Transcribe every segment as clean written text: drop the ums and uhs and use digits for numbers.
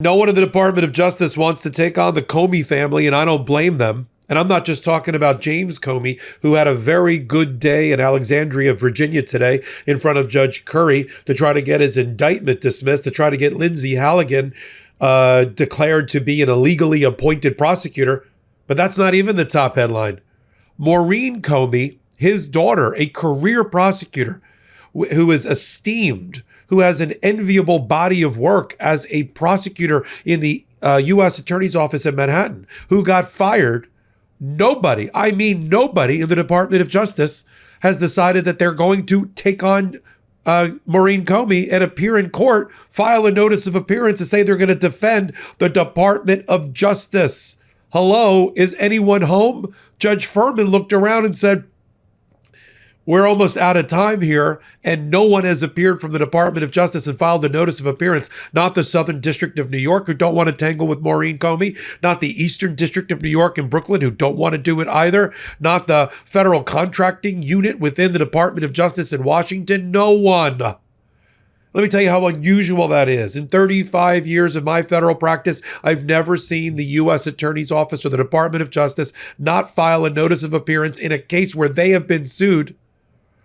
No one in the Department of Justice wants to take on the Comey family, and I don't blame them. And I'm not just talking about James Comey, who had a very good day in Alexandria, Virginia today in front of Judge Curry to try to get his indictment dismissed, to try to get Lindsay Halligan declared to be an illegally appointed prosecutor. But that's not even the top headline. Maureen Comey, his daughter, a career prosecutor who is esteemed, who has an enviable body of work as a prosecutor in the U.S. Attorney's Office in Manhattan, who got fired. Nobody, I mean nobody in the Department of Justice has decided that they're going to take on Maureen Comey and appear in court, file a notice of appearance to say they're going to defend the Department of Justice. Hello, is anyone home? Judge Furman looked around and said, we're almost out of time here, and no one has appeared from the Department of Justice and filed a notice of appearance. Not the Southern District of New York, who don't want to tangle with Maureen Comey. Not the Eastern District of New York and Brooklyn, who don't want to do it either. Not the federal contracting unit within the Department of Justice in Washington. No one. Let me tell you how unusual that is. In 35 years of my federal practice, I've never seen the U.S. Attorney's Office or the Department of Justice not file a notice of appearance in a case where they have been sued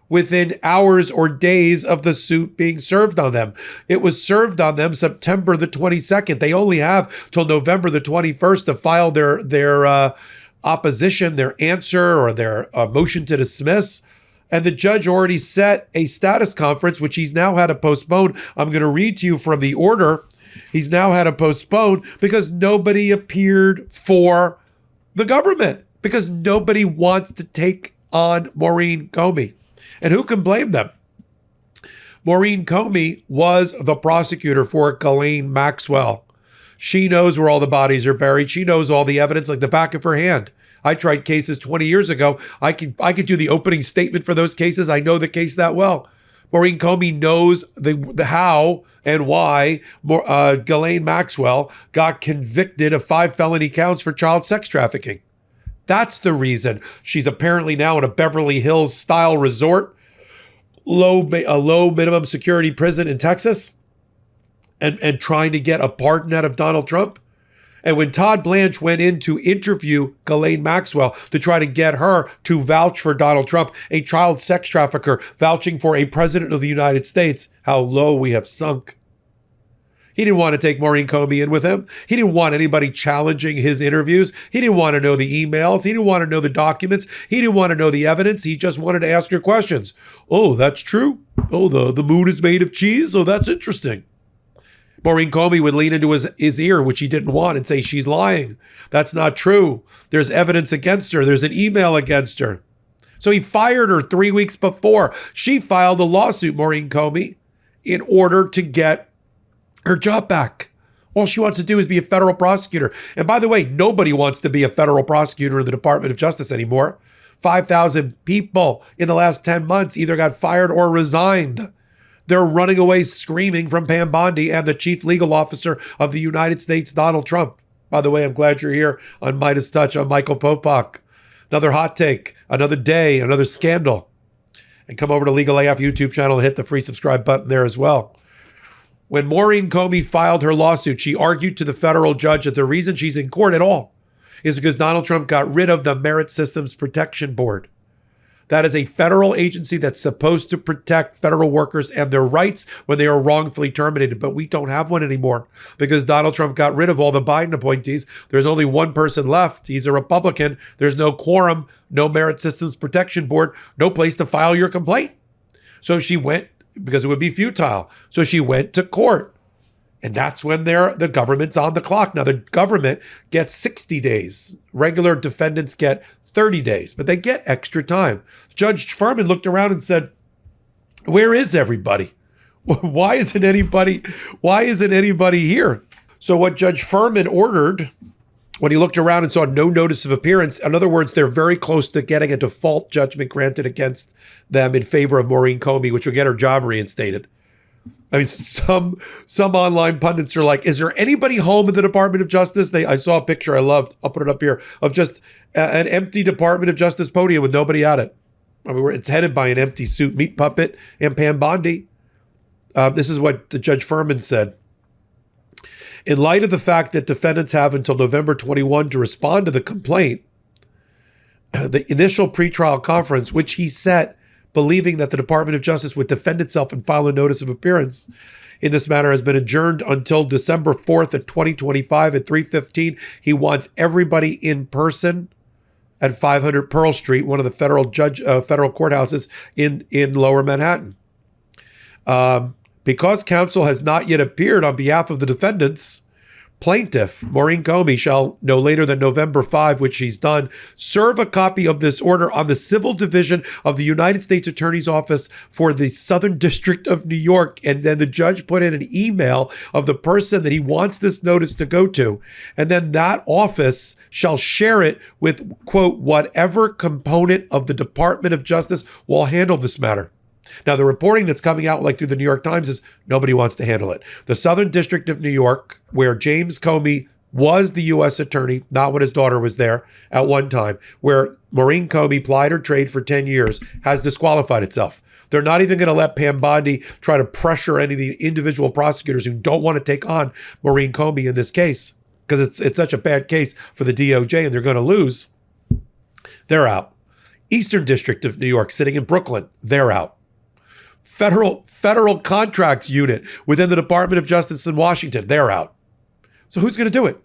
within hours or days of the suit being served on them. It was served on them September the 22nd. They only have till November the 21st to file their opposition, their answer, or their motion to dismiss. And the judge already set a status conference, which he's now had to postpone. I'm going to read to you from the order. He's now had to postpone because nobody appeared for the government, because nobody wants to take on Maureen Comey. And who can blame them? Maureen Comey was the prosecutor for Ghislaine Maxwell. She knows where all the bodies are buried. She knows all the evidence like the back of her hand. I tried cases 20 years ago. I could do the opening statement for those cases. I know the case that well. Maureen Comey knows the how and why Ghislaine Maxwell got convicted of 5 felony counts for child sex trafficking. That's the reason. She's apparently now in a Beverly Hills style resort, a low minimum security prison in Texas, and trying to get a pardon out of Donald Trump. And when Todd Blanche went in to interview Ghislaine Maxwell to try to get her to vouch for Donald Trump, a child sex trafficker vouching for a president of the United States, how low we have sunk. He didn't want to take Maureen Comey in with him. He didn't want anybody challenging his interviews. He didn't want to know the emails. He didn't want to know the documents. He didn't want to know the evidence. He just wanted to ask her questions. Oh, that's true. Oh, the moon is made of cheese. Oh, that's interesting. Maureen Comey would lean into his ear, which he didn't want, and say, she's lying. That's not true. There's evidence against her. There's an email against her. So he fired her 3 weeks before. She filed a lawsuit, Maureen Comey, in order to get her job back. All she wants to do is be a federal prosecutor. And by the way, nobody wants to be a federal prosecutor in the Department of Justice anymore. 5,000 people in the last 10 months either got fired or resigned. They're running away screaming from Pam Bondi and the chief legal officer of the United States, Donald Trump. By the way, I'm glad you're here on MeidasTouch. I'm Michael Popok. Another hot take, another day, another scandal. And come over to Legal AF YouTube channel and hit the free subscribe button there as well. When Maureen Comey filed her lawsuit, she argued to the federal judge that the reason she's in court at all is because Donald Trump got rid of the Merit Systems Protection Board. That is a federal agency that's supposed to protect federal workers and their rights when they are wrongfully terminated. But we don't have one anymore because Donald Trump got rid of all the Biden appointees. There's only one person left. He's a Republican. There's no quorum, no Merit Systems Protection Board, no place to file your complaint. So she went, because it would be futile. So she went to court. And that's when the government's on the clock. Now, the government gets 60 days. Regular defendants get 30 days, but they get extra time. Judge Furman looked around and said, where is everybody? Why isn't anybody here? So what Judge Furman ordered, when he looked around and saw no notice of appearance, in other words, they're very close to getting a default judgment granted against them in favor of Maureen Comey, which will get her job reinstated. I mean, some online pundits are like, is there anybody home in the Department of Justice? I saw a picture I loved, I'll put it up here, of just an empty Department of Justice podium with nobody at it. I mean, it's headed by an empty suit meat puppet and Pam Bondi. This is what the Judge Furman said. In light of the fact that defendants have until November 21 to respond to the complaint, the initial pretrial conference, which he set believing that the Department of Justice would defend itself and file a notice of appearance in this matter, has been adjourned until December 4th of 2025 at 3:15. He wants everybody in person at 500 Pearl Street, one of the federal courthouses in Lower Manhattan. Because counsel has not yet appeared on behalf of the defendants, plaintiff Maureen Comey shall, no later than November 5, which she's done, serve a copy of this order on the Civil Division of the United States Attorney's Office for the Southern District of New York. And then the judge put in an email of the person that he wants this notice to go to. And then that office shall share it with, quote, whatever component of the Department of Justice will handle this matter. Now, the reporting that's coming out like through the New York Times is nobody wants to handle it. The Southern District of New York, where James Comey was the U.S. attorney, not when his daughter was there at one time, where Maureen Comey plied her trade for 10 years, has disqualified itself. They're not even going to let Pam Bondi try to pressure any of the individual prosecutors who don't want to take on Maureen Comey in this case, because it's such a bad case for the DOJ and they're going to lose. They're out. Eastern District of New York, sitting in Brooklyn, they're out. Federal contracts unit within the Department of Justice in Washington, they're out. So who's going to do it?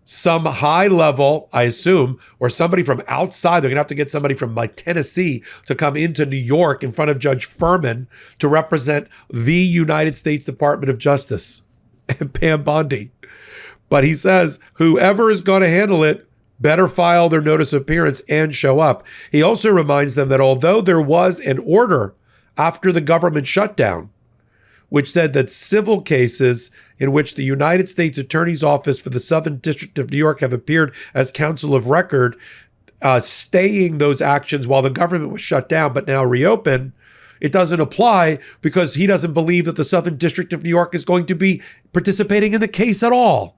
Some high level, I assume, or somebody from outside. They're going to have to get somebody from like Tennessee to come into New York in front of Judge Furman to represent the United States Department of Justice and Pam Bondi. But he says whoever is going to handle it better file their notice of appearance and show up. He also reminds them that although there was an order after the government shutdown, which said that civil cases in which the United States Attorney's Office for the Southern District of New York have appeared as counsel of record, staying those actions while the government was shut down but now reopened, it doesn't apply because he doesn't believe that the Southern District of New York is going to be participating in the case at all.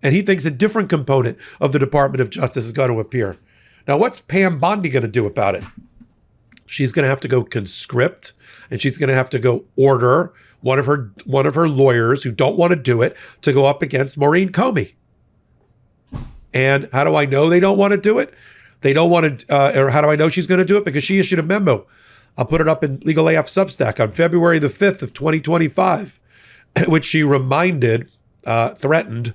And he thinks a different component of the Department of Justice is going to appear. Now, what's Pam Bondi going to do about it? She's going to have to go conscript, and she's going to have to go order one of her lawyers who don't want to do it to go up against Maureen Comey. And how do I know they don't want to do it? They don't want to, or how do I know she's going to do it? Because she issued a memo. I'll put it up in Legal AF Substack on February the 5th of 2025, which she threatened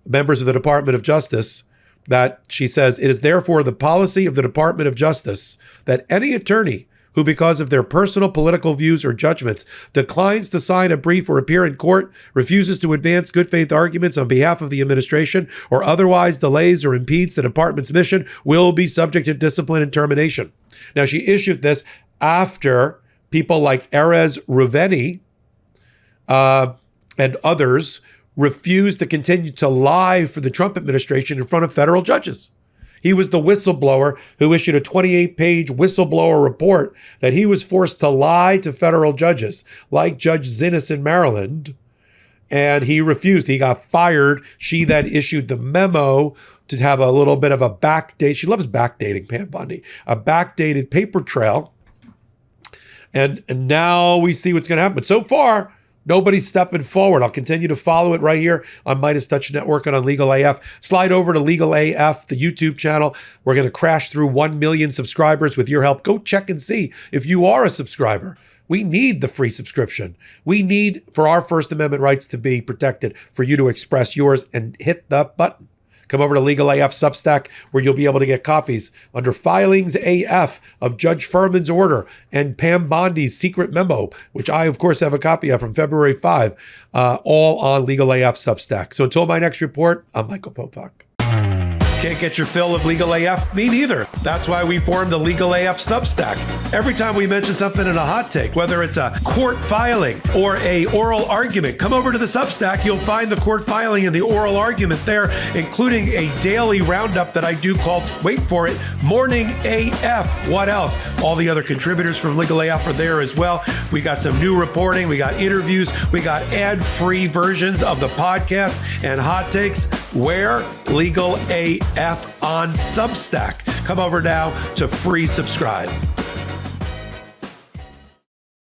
members of the Department of Justice that she says, it is therefore the policy of the Department of Justice that any attorney who, because of their personal political views or judgments, declines to sign a brief or appear in court, refuses to advance good faith arguments on behalf of the administration, or otherwise delays or impedes the department's mission, will be subject to discipline and termination. Now, she issued this after people like Erez Ruveni and others refused to continue to lie for the Trump administration in front of federal judges. He was the whistleblower who issued a 28-page whistleblower report that he was forced to lie to federal judges, like Judge Zinnes in Maryland, and he refused. He got fired. She then issued the memo to have a little bit of a backdate. She loves backdating, Pam Bondi, a backdated paper trail. And now we see what's going to happen. But so far, nobody's stepping forward. I'll continue to follow it right here on MeidasTouch Network and on Legal AF. Slide over to Legal AF, the YouTube channel. We're going to crash through 1 million subscribers with your help. Go check and see if you are a subscriber. We need the free subscription. We need, for our First Amendment rights to be protected, for you to express yours and hit the button. Come over to Legal AF Substack, where you'll be able to get copies under Filings AF of Judge Furman's order and Pam Bondi's secret memo, which I, of course, have a copy of from February 5, all on Legal AF Substack. So until my next report, I'm Michael Popok. Can't get your fill of Legal AF? Me neither. That's why we formed the Legal AF Substack. Every time we mention something in a hot take, whether it's a court filing or a oral argument, come over to the Substack. You'll find the court filing and the oral argument there, including a daily roundup that I do called, wait for it, Morning AF. What else? All the other contributors from Legal AF are there as well. We got some new reporting. We got interviews. We got ad-free versions of the podcast and hot takes. Where? Legal AF on Substack. Come over now to free subscribe.